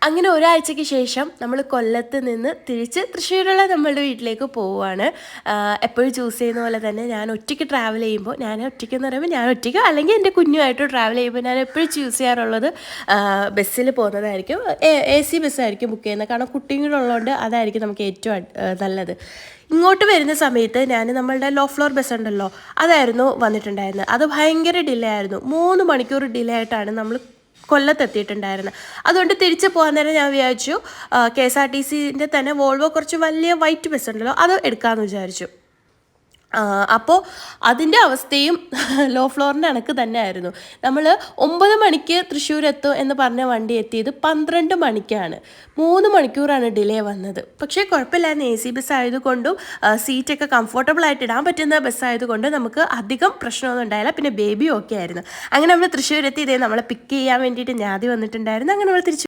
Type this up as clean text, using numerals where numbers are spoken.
അങ്ങനെ ഒരാഴ്ചയ്ക്ക് ശേഷം നമ്മൾ കൊല്ലത്ത് നിന്ന് തിരിച്ച് തൃശ്ശൂരുള്ള നമ്മളുടെ വീട്ടിലേക്ക് പോവുകയാണ്. എപ്പോഴും ചൂസ് ചെയ്യുന്ന പോലെ തന്നെ ഞാൻ ഒറ്റയ്ക്ക് ട്രാവൽ ചെയ്യുമ്പോൾ, ഞാൻ ഒറ്റയ്ക്കെന്ന് പറയുമ്പോൾ ഞാൻ ഒറ്റയ്ക്ക് അല്ലെങ്കിൽ എൻ്റെ കുഞ്ഞുമായിട്ട് ട്രാവൽ ചെയ്യുമ്പോൾ ഞാൻ എപ്പോഴും ചൂസ് ചെയ്യാറുള്ളത് ബസ്സിൽ പോകുന്നതായിരിക്കും. AC ബസ്സായിരിക്കും ബുക്ക് ചെയ്യുന്നത്. കാരണം കുട്ടിയും കൂടെ ഉള്ളതുകൊണ്ട് അതായിരിക്കും നമുക്ക് ഏറ്റവും നല്ലത്. ഇങ്ങോട്ട് വരുന്ന സമയത്ത് ഞാൻ നമ്മളുടെ ലോ ഫ്ലോർ ബസ് ഉണ്ടല്ലോ, അതായിരുന്നു വന്നിട്ടുണ്ടായിരുന്നത്. അത് ഭയങ്കര ഡിലേ ആയിരുന്നു. 3 മണിക്കൂർ ഡിലേ ആയിട്ടാണ് നമ്മൾ കൊല്ലത്തെത്തിയിട്ടുണ്ടായിരുന്നു. അതുകൊണ്ട് തിരിച്ച് പോകാൻ നേരം ഞാൻ വിചാരിച്ചു KSRTCൻ്റെ തന്നെ വോൾവോ കുറച്ച് വലിയ വൈറ്റ് ബസ് ഉണ്ടല്ലോ, അത് എടുക്കാമെന്ന് വിചാരിച്ചു. അപ്പോൾ അതിൻ്റെ അവസ്ഥയും ലോ ഫ്ലോറിൻ്റെ കണക്ക് തന്നെ ആയിരുന്നു. നമ്മൾ 9 മണിക്ക് തൃശ്ശൂർ എത്തും എന്ന് പറഞ്ഞ വണ്ടി എത്തിയത് 12 മണിക്കാണ്. 3 മണിക്കൂറാണ് ഡിലേ വന്നത്. പക്ഷേ കുഴപ്പമില്ലായിരുന്നു. AC ബസ് ആയതുകൊണ്ടും സീറ്റൊക്കെ കംഫർട്ടബിൾ ആയിട്ട് ഇടാൻ പറ്റുന്ന ബസ്സായതുകൊണ്ട് നമുക്ക് അധികം പ്രശ്നമൊന്നും ഉണ്ടായില്ല. പിന്നെ ബേബിയും ഒക്കെ ആയിരുന്നു. അങ്ങനെ നമ്മൾ തൃശ്ശൂർ എത്തി. ഇതേ നമ്മളെ പിക്ക് ചെയ്യാൻ വേണ്ടിയിട്ട് ഞാതി വന്നിട്ടുണ്ടായിരുന്നു. അങ്ങനെ നമ്മൾ തിരിച്ചു